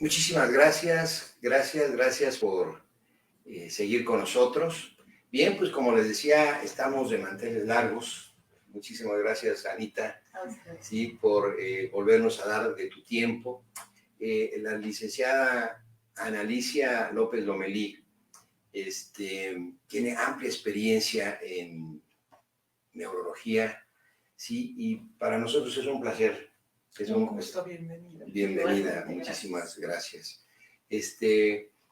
Muchísimas gracias por seguir con nosotros. Bien, pues como les decía, estamos de manteles largos. Muchísimas gracias, Anita, sí, por volvernos a dar de tu tiempo. La licenciada Analicia López Lomelí tiene amplia experiencia en neurología, sí, y para nosotros es un placer. Un gusto, bienvenida. Bienvenida, muchísimas gracias.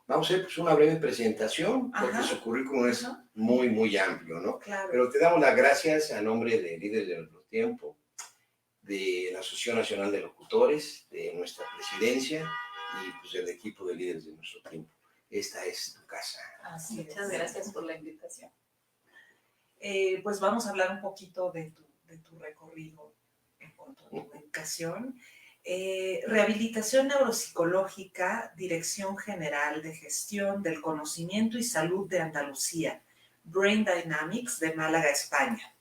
Vamos a hacer pues, una breve presentación, porque su currículum es muy, muy amplio, ¿no? Claro. Pero te damos las gracias a nombre de Líderes de Nuestro Tiempo, de la Asociación Nacional de Locutores, de nuestra presidencia y pues, del equipo de Líderes de Nuestro Tiempo. Esta es tu casa. Muchas gracias por la invitación. Pues vamos a hablar un poquito de tu recorrido en cuanto a tu educación. Rehabilitación neuropsicológica, Dirección General de Gestión del Conocimiento y Salud de Andalucía, Brain Dynamics de Málaga, España.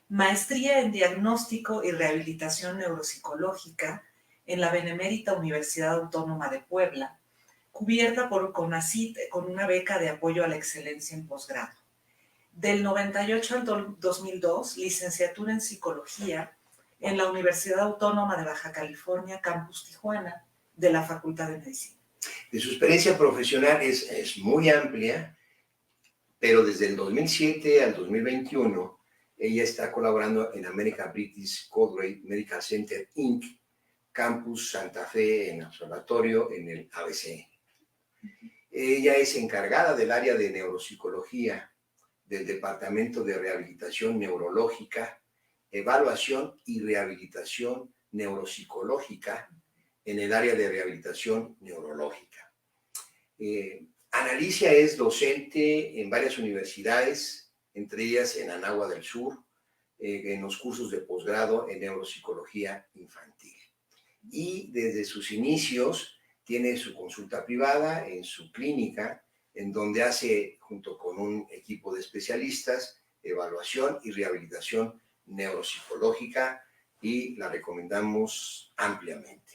Maestría en Diagnóstico y Rehabilitación Neuropsicológica en la Benemérita Universidad Autónoma de Puebla, cubierta por CONACYT con una beca de apoyo a la excelencia en posgrado. Del 98 al 2002, licenciatura en Psicología en la Universidad Autónoma de Baja California, Campus Tijuana, de la Facultad de Medicina. De su experiencia profesional es muy amplia, pero desde el 2007 al 2021, ella está colaborando en American British Colgrave Medical Center, Inc., Campus Santa Fe, en Observatorio, en el ABC. Ella es encargada del área de neuropsicología del Departamento de Rehabilitación Neurológica, Evaluación y Rehabilitación Neuropsicológica en el área de rehabilitación neurológica. Analicia es docente en varias universidades, entre ellas en Anáhuac del Sur, en los cursos de posgrado en neuropsicología infantil. Y desde sus inicios tiene su consulta privada en su clínica, en donde hace, junto con un equipo de especialistas, evaluación y rehabilitación neuropsicológica, y la recomendamos ampliamente.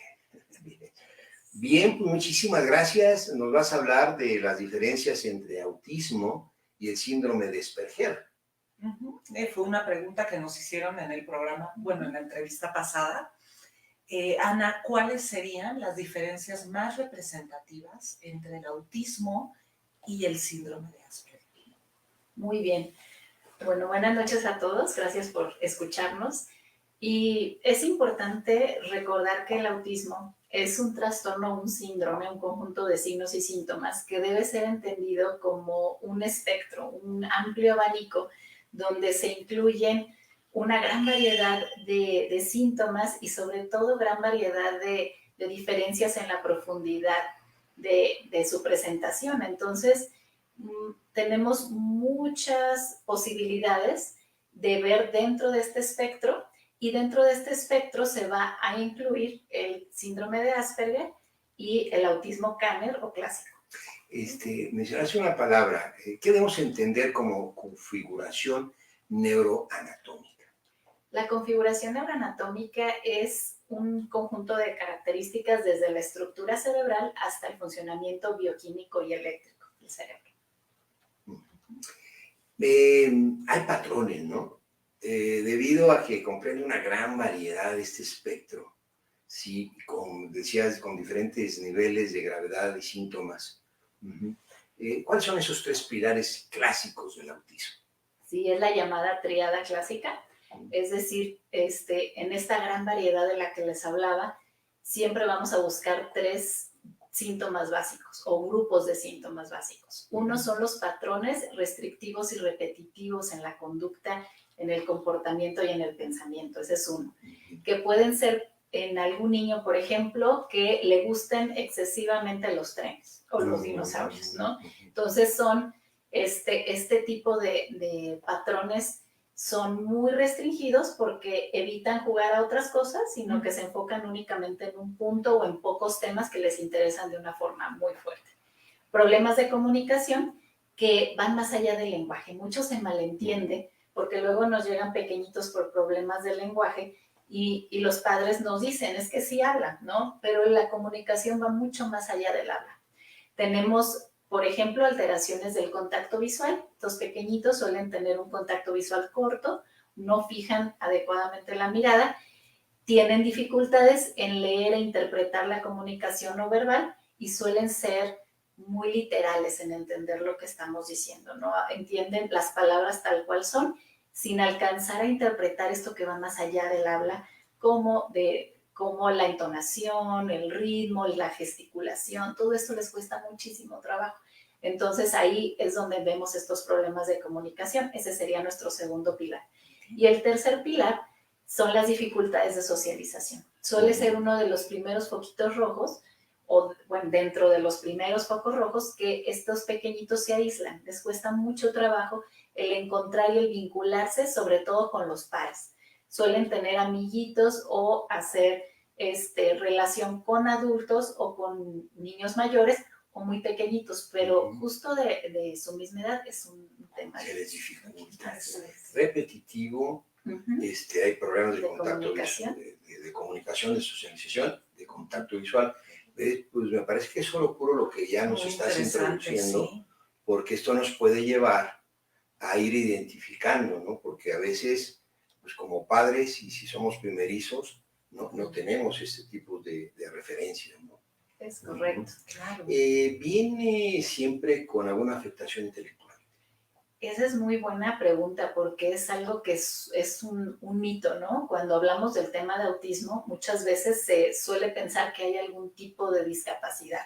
Bien, pues muchísimas gracias. Nos vas a hablar de las diferencias entre autismo y el síndrome de Asperger. Fue una pregunta que nos hicieron en el programa, bueno, en la entrevista pasada. Ana, ¿cuáles serían las diferencias más representativas entre el autismo y el síndrome de Asperger? Muy bien. Bueno, buenas noches a todos. Gracias por escucharnos. Y es importante recordar que el autismo es un trastorno, un síndrome, un conjunto de signos y síntomas que debe ser entendido como un espectro, un amplio abanico donde se incluyen una gran variedad de síntomas y sobre todo gran variedad de diferencias en la profundidad de su presentación. Entonces, tenemos muchas posibilidades de ver dentro de este espectro, y dentro de este espectro se va a incluir el síndrome de Asperger y el autismo Kanner o clásico. Mencionaste una palabra. ¿Qué debemos entender como configuración neuroanatómica? La configuración neuroanatómica es un conjunto de características desde la estructura cerebral hasta el funcionamiento bioquímico y eléctrico del cerebro. Hay patrones, ¿no? Debido a que comprende una gran variedad de este espectro, sí, decías, con diferentes niveles de gravedad y síntomas. ¿Cuáles son esos tres pilares clásicos del autismo? Sí, es la llamada tríada clásica. Es decir, en esta gran variedad de la que les hablaba, siempre vamos a buscar tres síntomas básicos o grupos de síntomas básicos. Uno son los patrones restrictivos y repetitivos en la conducta, en el comportamiento y en el pensamiento. Ese es uno. Que pueden ser en algún niño, por ejemplo, que le gusten excesivamente los trenes o los dinosaurios, ¿no? Entonces son este tipo de patrones son muy restringidos porque evitan jugar a otras cosas, sino que se enfocan únicamente en un punto o en pocos temas que les interesan de una forma muy fuerte. Problemas de comunicación que van más allá del lenguaje. Mucho se malentiende porque luego nos llegan pequeñitos por problemas del lenguaje Y los padres nos dicen, es que sí hablan, ¿no? Pero la comunicación va mucho más allá del habla. Tenemos, por ejemplo, alteraciones del contacto visual. Los pequeñitos suelen tener un contacto visual corto, no fijan adecuadamente la mirada, tienen dificultades en leer e interpretar la comunicación no verbal y suelen ser muy literales en entender lo que estamos diciendo, ¿no? Entienden las palabras tal cual son, sin alcanzar a interpretar esto que va más allá del habla, como la entonación, el ritmo, la gesticulación, todo esto les cuesta muchísimo trabajo. Entonces ahí es donde vemos estos problemas de comunicación. Ese sería nuestro segundo pilar. Y el tercer pilar son las dificultades de socialización. Suele ser uno de los primeros foquitos rojos, o bueno, dentro de los primeros focos rojos, que estos pequeñitos se aíslan. Les cuesta mucho trabajo el encontrar y el vincularse, sobre todo con los pares. Suelen tener amiguitos o hacer relación con adultos o con niños mayores o muy pequeñitos, pero justo de su misma edad es un tema. Se les dificulta. Repetitivo. Hay problemas de contacto visual, de comunicación, de socialización, de contacto visual. Pues me parece que es solo puro lo que ya nos estás introduciendo, sí, porque esto nos puede llevar a ir identificando, ¿no? Porque a veces, pues como padres, y si somos primerizos, no tenemos este tipo de referencias, ¿no? Es correcto, claro. ¿Viene siempre con alguna afectación intelectual? Esa es muy buena pregunta porque es algo que es un mito, ¿no? Cuando hablamos del tema de autismo, muchas veces se suele pensar que hay algún tipo de discapacidad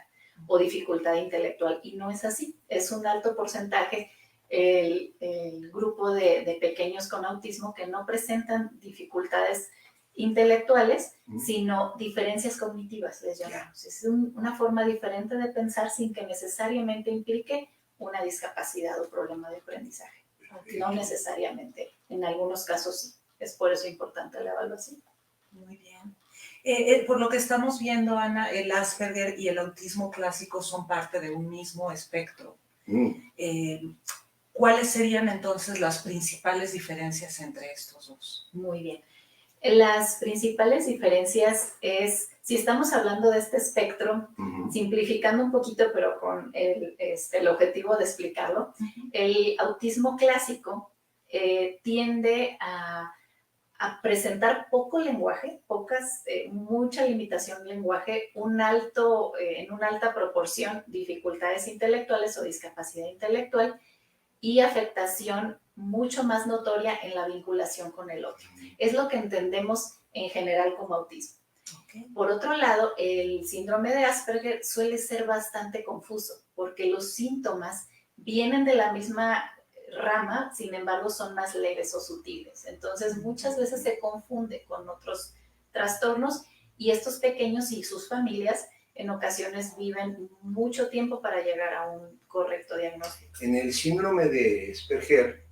o dificultad intelectual y no es así. Es un alto porcentaje el grupo de pequeños con autismo que no presentan dificultades intelectuales, sino diferencias cognitivas, les llamamos. Es una forma diferente de pensar sin que necesariamente implique una discapacidad o problema de aprendizaje. No necesariamente, en algunos casos sí. Es por eso importante la evaluación. Muy bien. Por lo que estamos viendo, Ana, el Asperger y el autismo clásico son parte de un mismo espectro. ¿Cuáles serían entonces las principales diferencias entre estos dos? Muy bien. Las principales diferencias es, si estamos hablando de este espectro, simplificando un poquito, pero con el objetivo de explicarlo, el autismo clásico tiende a presentar poco lenguaje, mucha limitación de lenguaje, en una alta proporción dificultades intelectuales o discapacidad intelectual y afectación mucho más notoria en la vinculación con el otro. Es lo que entendemos en general como autismo. Okay. Por otro lado, el síndrome de Asperger suele ser bastante confuso porque los síntomas vienen de la misma rama, sin embargo son más leves o sutiles. Entonces muchas veces se confunde con otros trastornos y estos pequeños y sus familias en ocasiones viven mucho tiempo para llegar a un correcto diagnóstico. En el síndrome de Asperger,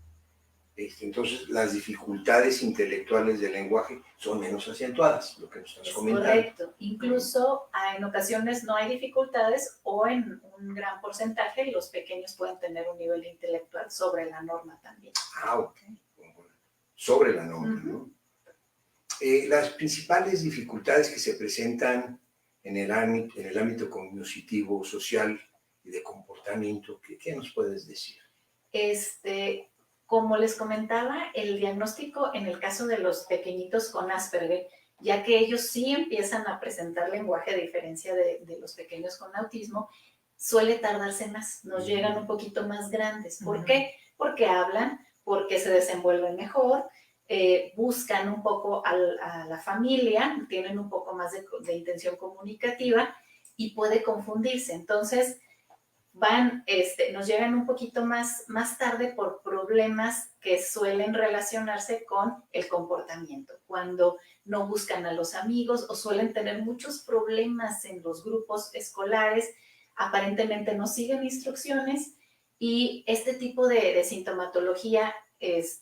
entonces las dificultades intelectuales del lenguaje son menos acentuadas, lo que nos estás comentando. Correcto. Incluso en ocasiones no hay dificultades o en un gran porcentaje los pequeños pueden tener un nivel intelectual sobre la norma también. Ok. Sobre la norma, ¿no? Las principales dificultades que se presentan en el ámbito cognitivo, social y de comportamiento, ¿qué nos puedes decir? Como les comentaba, el diagnóstico en el caso de los pequeñitos con Asperger, ya que ellos sí empiezan a presentar lenguaje a diferencia de los pequeños con autismo, suele tardarse más, nos llegan un poquito más grandes. ¿Por qué? Porque hablan, porque se desenvuelven mejor, buscan un poco a la familia, tienen un poco más de intención comunicativa y puede confundirse. Entonces, nos llegan un poquito más tarde por problemas que suelen relacionarse con el comportamiento, cuando no buscan a los amigos o suelen tener muchos problemas en los grupos escolares, aparentemente no siguen instrucciones y este tipo de sintomatología es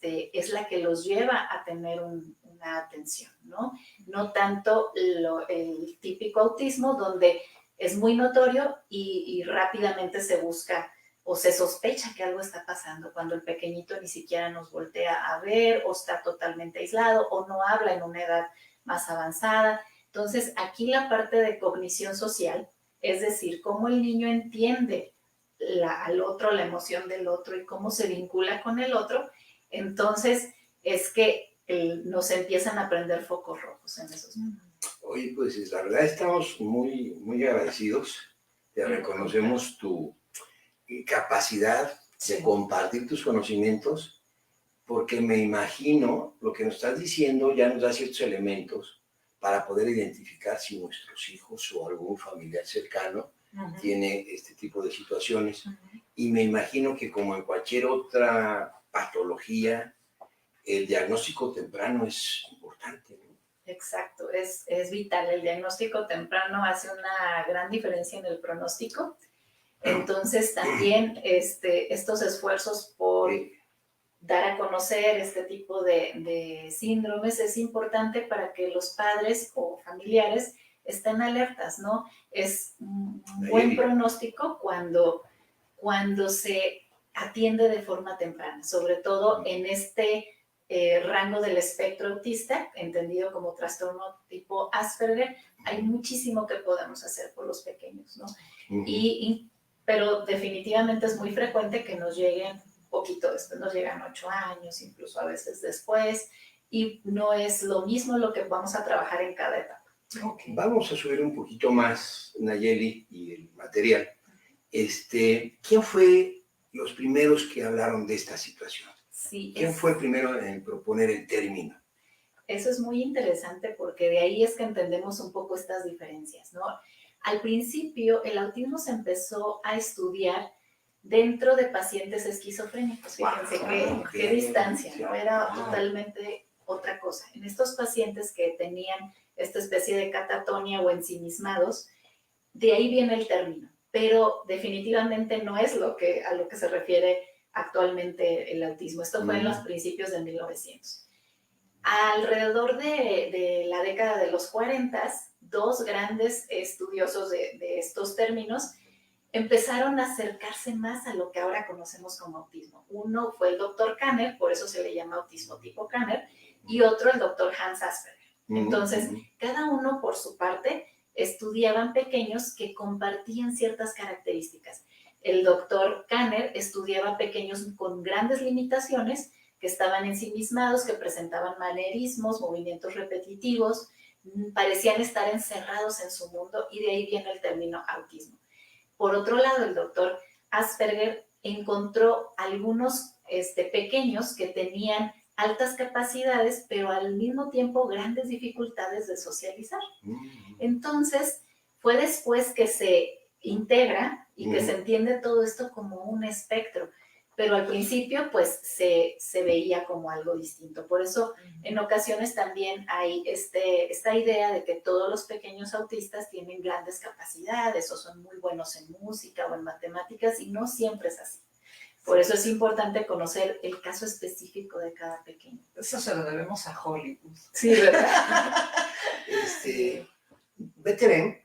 la que los lleva a tener una atención, ¿no? No tanto el típico autismo donde es muy notorio y rápidamente se busca o se sospecha que algo está pasando cuando el pequeñito ni siquiera nos voltea a ver o está totalmente aislado o no habla en una edad más avanzada. Entonces, aquí la parte de cognición social, es decir, cómo el niño entiende al otro, la emoción del otro y cómo se vincula con el otro, entonces es que nos empiezan a prender focos rojos en esos momentos. Oye, pues la verdad estamos muy, muy agradecidos. Te reconocemos tu capacidad de compartir tus conocimientos, porque me imagino lo que nos estás diciendo ya nos da ciertos elementos para poder identificar si nuestros hijos o algún familiar cercano tiene este tipo de situaciones. Y me imagino que como en cualquier otra patología, el diagnóstico temprano es importante, ¿no? Exacto, es vital. El diagnóstico temprano hace una gran diferencia en el pronóstico. Entonces también estos esfuerzos por dar a conocer este tipo de síndromes es importante para que los padres o familiares estén alertas, ¿no? Es un buen pronóstico cuando se atiende de forma temprana, sobre todo en este rango del espectro autista, entendido como trastorno tipo Asperger. Hay muchísimo que podemos hacer por los pequeños, ¿no? Pero definitivamente es muy frecuente que nos lleguen poquito después, nos llegan 8 años, incluso a veces después, y no es lo mismo lo que vamos a trabajar en cada etapa. Okay. Vamos a subir un poquito más, Nayeli, y el material. ¿Quién fue los primeros que hablaron de esta situación? Sí, ¿Quién fue el primero en proponer el término? Eso es muy interesante porque de ahí es que entendemos un poco estas diferencias, ¿no? Al principio, el autismo se empezó a estudiar dentro de pacientes esquizofrénicos. Fíjense qué distancia, ¿no? Era totalmente otra cosa. En estos pacientes que tenían esta especie de catatonia o ensimismados, de ahí viene el término, pero definitivamente no es a lo que se refiere actualmente el autismo. Esto fue en los principios de 1900. Alrededor de la década de los 40, dos grandes estudiosos de estos términos empezaron a acercarse más a lo que ahora conocemos como autismo. Uno fue el doctor Kanner, por eso se le llama autismo tipo Kanner, y otro el doctor Hans Asperger. Entonces, cada uno por su parte estudiaban pequeños que compartían ciertas características. El doctor Kanner estudiaba pequeños con grandes limitaciones, que estaban ensimismados, que presentaban manerismos, movimientos repetitivos, parecían estar encerrados en su mundo, y de ahí viene el término autismo. Por otro lado, el doctor Asperger encontró algunos pequeños que tenían altas capacidades, pero al mismo tiempo grandes dificultades de socializar. Entonces, fue después que se integra y que se entiende todo esto como un espectro, pero al principio pues se veía como algo distinto. Por eso en ocasiones también hay esta idea de que todos los pequeños autistas tienen grandes capacidades o son muy buenos en música o en matemáticas, y no siempre es así. Por eso es importante conocer el caso específico de cada pequeño. Eso se lo debemos a Hollywood. Sí, ¿verdad? Betterén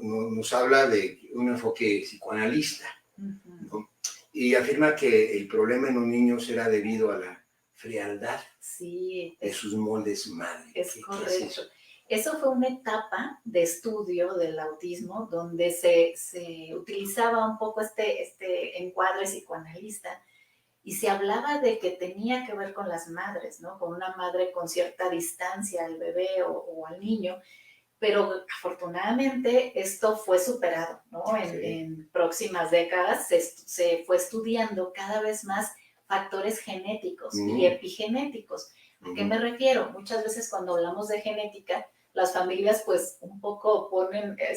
nos habla de un enfoque psicoanalista, ¿no? Y afirma que el problema en los niños era debido a la frialdad de sus moldes madre. Es correcto. Eso fue una etapa de estudio del autismo donde se utilizaba un poco este encuadre psicoanalista, y se hablaba de que tenía que ver con las madres, ¿no? Con una madre con cierta distancia al bebé o al niño, pero afortunadamente esto fue superado, ¿no? En próximas décadas se fue estudiando cada vez más factores genéticos y epigenéticos. ¿A qué me refiero? Muchas veces cuando hablamos de genética, las familias pues un poco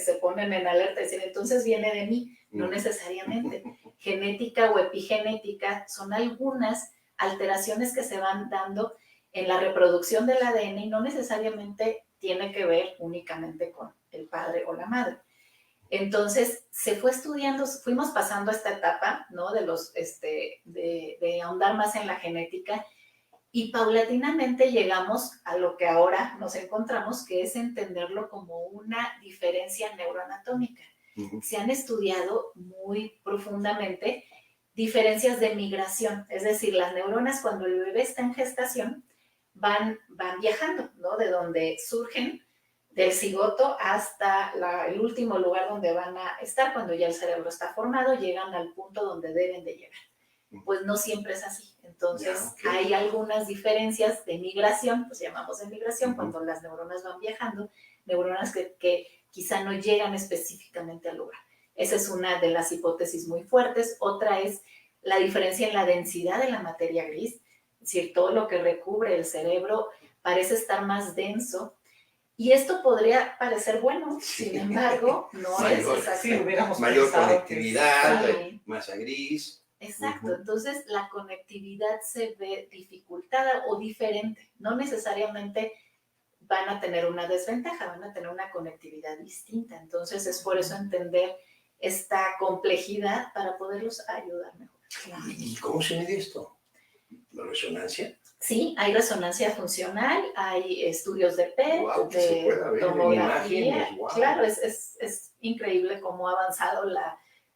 se ponen en alerta y dicen, entonces viene de mí. No necesariamente. Genética o epigenética son algunas alteraciones que se van dando en la reproducción del ADN y no necesariamente tiene que ver únicamente con el padre o la madre. Entonces, se fue estudiando, fuimos pasando esta etapa, ¿no? De ahondar más en la genética, y paulatinamente llegamos a lo que ahora nos encontramos, que es entenderlo como una diferencia neuroanatómica. Se han estudiado muy profundamente diferencias de migración, es decir, las neuronas cuando el bebé está en gestación van viajando, ¿no? De donde surgen, del cigoto hasta el último lugar donde van a estar cuando ya el cerebro está formado, llegan al punto donde deben de llegar. Pues no siempre es así. Entonces, hay algunas diferencias de migración, pues llamamos de migración, cuando las neuronas van viajando, neuronas que quizá no llegan específicamente al lugar. Esa es una de las hipótesis muy fuertes. Otra es la diferencia en la densidad de la materia gris, es decir, todo lo que recubre el cerebro parece estar más denso. Y esto podría parecer bueno, sin embargo, no mayor, es así. Mayor conectividad, masa gris. Exacto, entonces la conectividad se ve dificultada o diferente. No necesariamente van a tener una desventaja, van a tener una conectividad distinta. Entonces es por eso entender esta complejidad para poderlos ayudar mejor. ¿Y cómo se mide esto? ¿La resonancia? Sí, hay resonancia funcional, hay estudios de PET, wow, de tomografía. Wow. Claro, es increíble cómo ha avanzado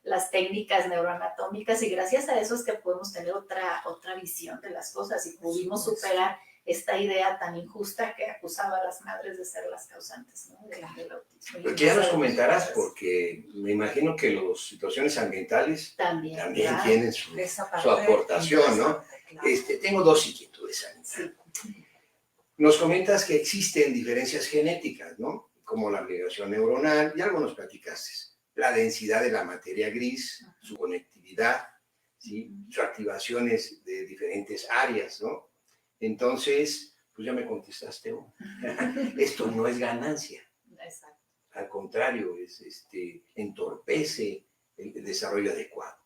las técnicas neuroanatómicas y gracias a eso es que podemos tener otra visión de las cosas y pudimos superar esta idea tan injusta que acusaba a las madres de ser las causantes, ¿no? del autismo. Pero ya nos comentarás, porque me imagino que las situaciones ambientales también claro, tienen su aportación, ¿no? Claro. Tengo dos inquietudes, Anita. Sí. Nos comentas que existen diferencias genéticas, ¿no? Como la migración neuronal, y algo nos platicaste. La densidad de la materia gris, su conectividad, ¿sí? Sus activaciones de diferentes áreas, ¿no? Entonces, pues ya me contestaste. Esto no es ganancia. Exacto. Al contrario, entorpece el desarrollo adecuado.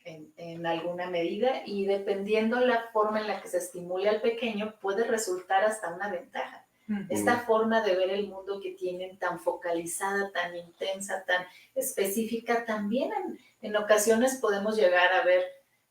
En alguna medida, y dependiendo la forma en la que se estimule al pequeño, puede resultar hasta una ventaja. Esta forma de ver el mundo que tienen tan focalizada, tan intensa, tan específica, también en ocasiones podemos llegar a ver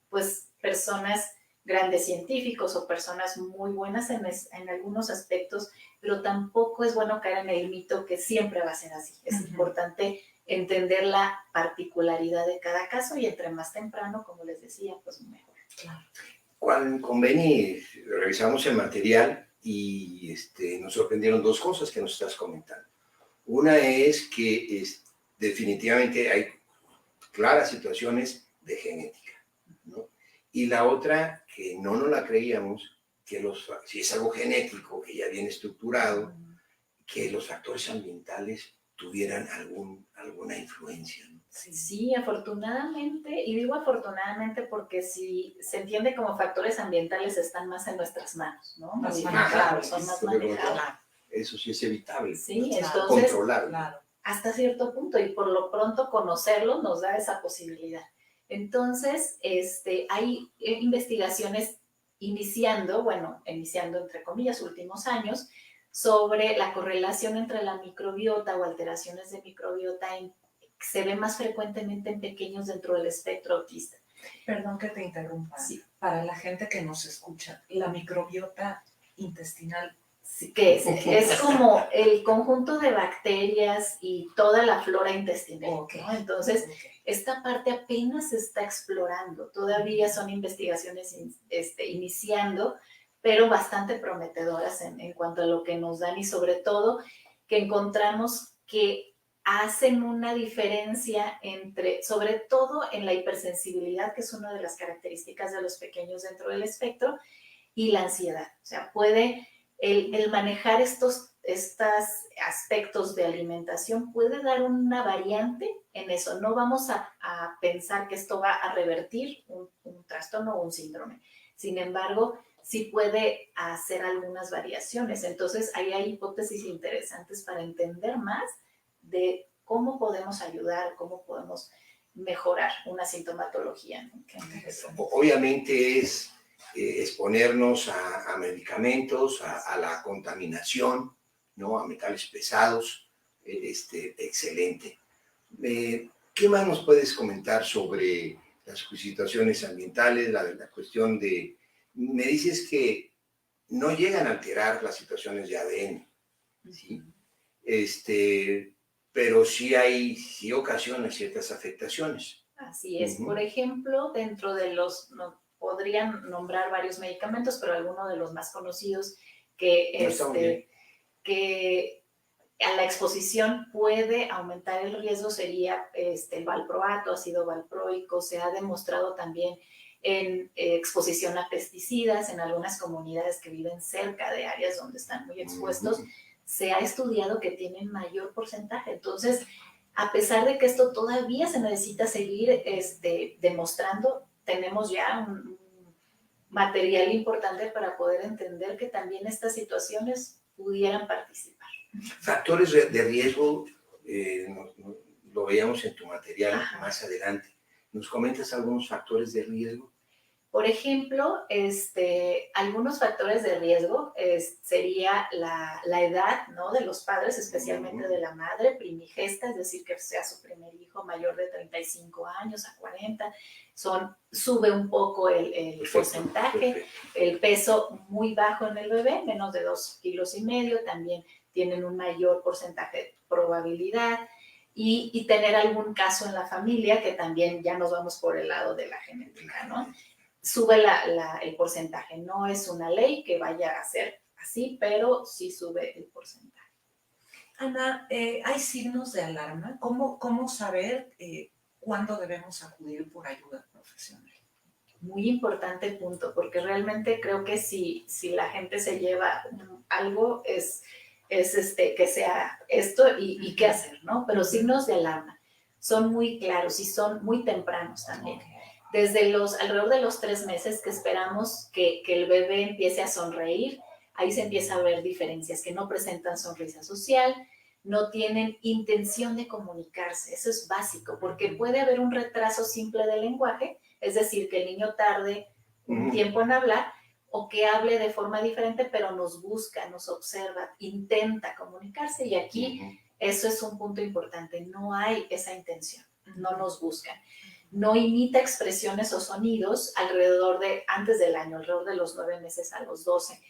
pues personas, grandes científicos o personas muy buenas en algunos aspectos, pero tampoco es bueno caer en el mito que siempre va a ser así. Es importante entender la particularidad de cada caso y entre más temprano, como les decía, pues mejor. Claro. Con Beni revisamos el material y nos sorprendieron dos cosas que nos estás comentando. Una es que definitivamente hay claras situaciones de genética, ¿no? Y la otra, que no nos la creíamos, que si es algo genético, que ya viene estructurado, que los factores ambientales tuvieran alguna influencia, ¿no? Sí, afortunadamente, y digo afortunadamente porque si se entiende como factores ambientales están más en nuestras manos, ¿no? Más manejables, son más manejables. Eso sí es evitable. Sí, entonces, controlable. Claro. Hasta cierto punto, y por lo pronto conocerlo nos da esa posibilidad. Entonces, hay investigaciones iniciando entre comillas, últimos años, sobre la correlación entre la microbiota o alteraciones de microbiota que se ve más frecuentemente en pequeños dentro del espectro autista. Perdón que te interrumpa. Sí. Para la gente que nos escucha, la microbiota intestinal, sí, que es como el conjunto de bacterias y toda la flora intestinal, ¿no? Entonces, esta parte apenas se está explorando. Todavía son investigaciones iniciando, pero bastante prometedoras en cuanto a lo que nos dan y sobre todo que encontramos que hacen una diferencia sobre todo en la hipersensibilidad, que es una de las características de los pequeños dentro del espectro, y la ansiedad. O sea, puede el manejar estos aspectos de alimentación puede dar una variante en eso. No vamos a pensar que esto va a revertir un trastorno o un síndrome. Sin embargo, sí puede hacer algunas variaciones. Entonces, ahí hay hipótesis interesantes para entender más de cómo podemos ayudar, cómo podemos mejorar una sintomatología, ¿no? Obviamente es exponernos a medicamentos, a la contaminación, ¿no? A metales pesados, excelente. ¿Qué más nos puedes comentar sobre las situaciones ambientales, la cuestión de... Me dices que no llegan a alterar las situaciones de ADN, ¿sí? Pero sí ocasionan ciertas afectaciones. Así es. Por ejemplo, dentro de podrían nombrar varios medicamentos, pero algunos de los más conocidos No, está muy bien. que a la exposición puede aumentar el riesgo sería el valproato, ácido valproico. Se ha demostrado también en exposición a pesticidas en algunas comunidades que viven cerca de áreas donde están muy expuestos. Se ha estudiado que tienen mayor porcentaje. Entonces, a pesar de que esto todavía se necesita seguir demostrando, tenemos ya un material importante para poder entender que también estas situaciones pudieran participar. Factores de riesgo, lo veíamos en tu material. Ajá. Más adelante. ¿Nos comentas algunos factores de riesgo? Por ejemplo, algunos factores de riesgo sería la edad, ¿no?, de los padres, especialmente de la madre primigesta, es decir, que sea su primer hijo mayor de 35 años a 40, sube un poco el porcentaje, el peso muy bajo en el bebé, menos de 2,5 kilos, también tienen un mayor porcentaje de probabilidad. Y tener algún caso en la familia, que también ya nos vamos por el lado de la genética, ¿no? Sube el porcentaje. No es una ley que vaya a ser así, pero sí sube el porcentaje. Ana, ¿hay signos de alarma? ¿Cómo saber cuándo debemos acudir por ayuda profesional? Muy importante punto, porque realmente creo que si la gente se lleva algo es que sea esto y qué hacer, ¿no? Pero signos de alarma son muy claros y son muy tempranos también. Okay. Desde alrededor de los 3 meses que esperamos que el bebé empiece a sonreír, ahí se empieza a ver diferencias, que no presentan sonrisa social, no tienen intención de comunicarse. Eso es básico, porque puede haber un retraso simple del lenguaje, es decir, que el niño tarde un tiempo en hablar, o que hable de forma diferente, pero nos busca, nos observa, intenta comunicarse, y aquí eso es un punto importante, no hay esa intención, no nos buscan. No imita expresiones o sonidos antes del año, alrededor de los 9 meses a los 12.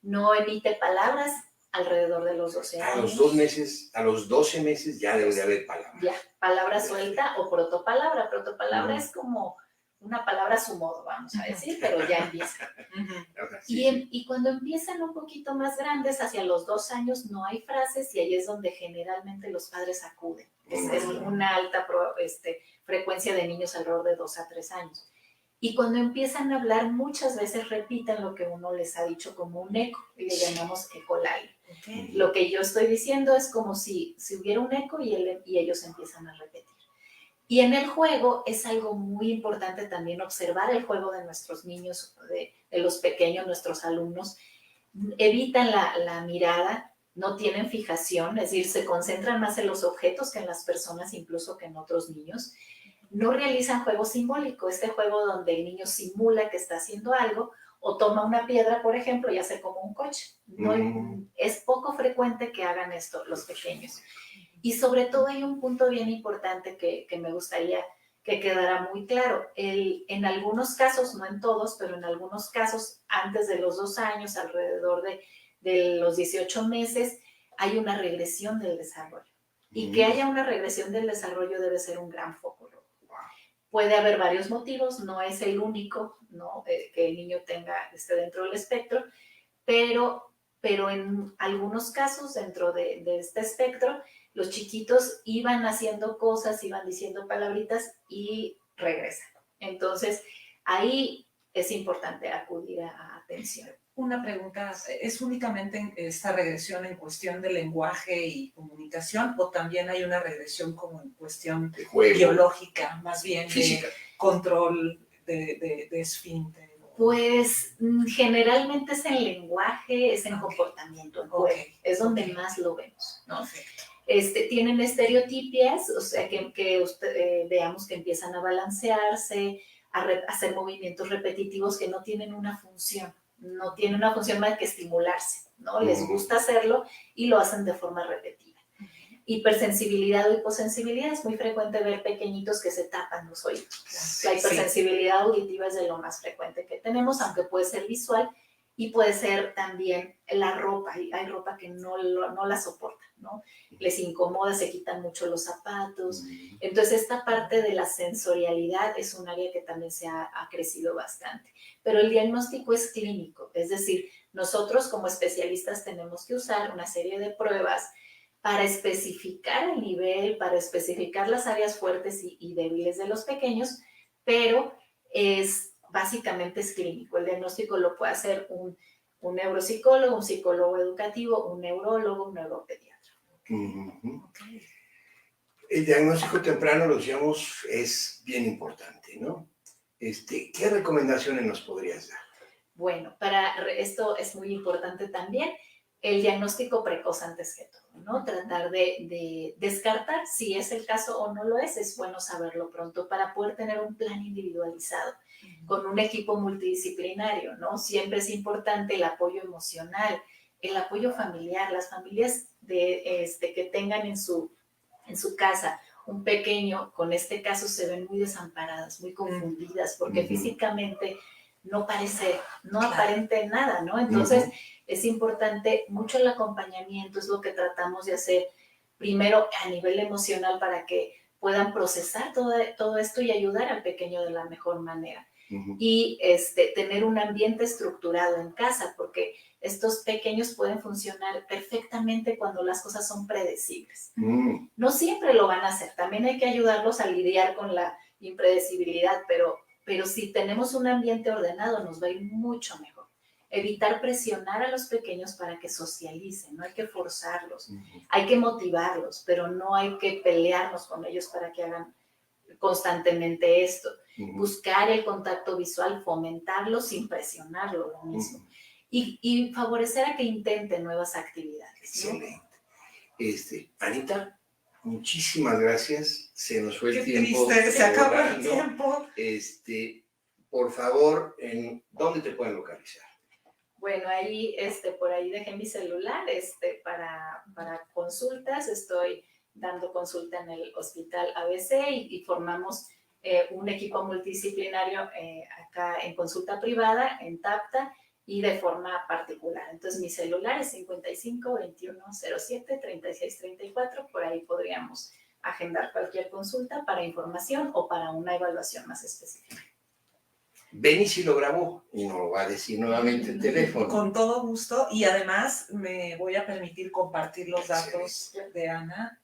No emite palabras alrededor de los 12 años. A los 2 meses, a los 12 meses ya debe de haber palabra. Ya, palabra suelta o protopalabra. Protopalabra es como una palabra a su modo, vamos a decir, pero ya empieza. Y cuando empiezan un poquito más grandes, hacia los 2 años, no hay frases, y ahí es donde generalmente los padres acuden. Es una alta frecuencia de niños alrededor de 2 a 3 años. Y cuando empiezan a hablar, muchas veces repiten lo que uno les ha dicho como un eco, y le llamamos ecolalia. Okay. Lo que yo estoy diciendo es como si hubiera un eco y ellos empiezan a repetir. Y en el juego es algo muy importante también observar el juego de nuestros niños, de los pequeños, nuestros alumnos. Evitan la mirada, no tienen fijación, es decir, se concentran más en los objetos que en las personas, incluso que en otros niños. No realizan juego simbólico, este juego donde el niño simula que está haciendo algo, o toma una piedra, por ejemplo, y hace como un coche. Es poco frecuente que hagan esto los pequeños. Y sobre todo hay un punto bien importante que me gustaría que quedara muy claro. En algunos casos, no en todos, pero en algunos casos, antes de los 2 años, alrededor de los 18 meses, hay una regresión del desarrollo. Y que haya una regresión del desarrollo debe ser un gran foco rojo. Puede haber varios motivos, no es el único, ¿no?, que el niño esté dentro del espectro, pero en algunos casos dentro de este espectro, los chiquitos iban haciendo cosas, iban diciendo palabritas y regresan. Entonces, ahí es importante acudir a atención. Una pregunta, ¿es únicamente esta regresión en cuestión de lenguaje y comunicación, o también hay una regresión como en cuestión biológica, más bien física, de control de esfínter? Pues generalmente es en lenguaje, es en comportamiento, en juego, es donde más lo vemos, ¿no? Perfecto. Tienen estereotipias, o sea, que veamos que empiezan a balancearse, a hacer movimientos repetitivos que no tienen una función. No tiene una función más que estimularse, ¿no? Les gusta hacerlo y lo hacen de forma repetida. Hipersensibilidad o hiposensibilidad, es muy frecuente ver pequeñitos que se tapan los oídos. La hipersensibilidad auditiva es de lo más frecuente que tenemos, aunque puede ser visual, y puede ser también la ropa. Hay ropa que no la soporta, ¿no? Les incomoda, se quitan mucho los zapatos. Entonces, esta parte de la sensorialidad es un área que también ha crecido bastante. Pero el diagnóstico es clínico, es decir, Nosotros como especialistas tenemos que usar una serie de pruebas para especificar el nivel, para especificar las áreas fuertes y débiles de los pequeños, pero básicamente es clínico. El diagnóstico lo puede hacer un neuropsicólogo, un psicólogo educativo, un neurólogo, un neuropediatra. Okay. El diagnóstico temprano, lo decíamos, es bien importante, ¿no? ¿Qué recomendaciones nos podrías dar? Bueno, para esto es muy importante también el diagnóstico precoz antes que todo, ¿no? Tratar de descartar si es el caso o no lo es bueno saberlo pronto para poder tener un plan individualizado con un equipo multidisciplinario, ¿no? Siempre es importante el apoyo emocional, el apoyo familiar, las familias que tengan en su casa un pequeño, con este caso se ven muy desamparadas, muy confundidas, porque físicamente no aparente nada, ¿no? Entonces, es importante mucho el acompañamiento, es lo que tratamos de hacer primero a nivel emocional para que puedan procesar todo esto y ayudar al pequeño de la mejor manera. Y tener un ambiente estructurado en casa, porque estos pequeños pueden funcionar perfectamente cuando las cosas son predecibles. No siempre lo van a hacer, también hay que ayudarlos a lidiar con la impredecibilidad, pero si tenemos un ambiente ordenado nos va a ir mucho mejor. Evitar presionar a los pequeños para que socialicen, no hay que forzarlos, hay que motivarlos, pero no hay que pelearnos con ellos para que hagan constantemente esto. Buscar el contacto visual, fomentarlo sin presionarlo, lo mismo. Y favorecer a que intenten nuevas actividades, ¿no? Excelente. Anita, muchísimas gracias. Se nos fue el tiempo. Qué triste, se acabó el tiempo. Por favor, ¿dónde te pueden localizar? Bueno, ahí, por ahí dejé mi celular, para consultas. Estoy dando consulta en el Hospital ABC y formamos un equipo multidisciplinario acá en consulta privada, en TAPTA, y de forma particular. Entonces, mi celular es 55 21 07 36 34. Por ahí podríamos agendar cualquier consulta para información o para una evaluación más específica. Benny sí lo grabó y nos lo va a decir nuevamente el teléfono. Con todo gusto, y además me voy a permitir compartir los datos de Ana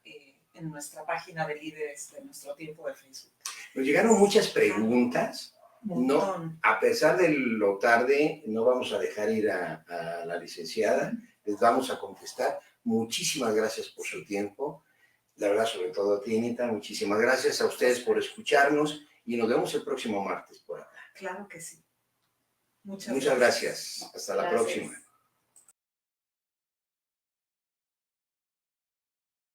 en nuestra página de líderes de nuestro tiempo de Facebook. Nos llegaron muchas preguntas. No, a pesar de lo tarde, no vamos a dejar ir a la licenciada, les vamos a contestar. Muchísimas gracias por su tiempo. La verdad, sobre todo a ti, Anita, muchísimas gracias a ustedes por escucharnos y nos vemos el próximo martes por acá. Claro que sí. Muchas gracias. Hasta la próxima.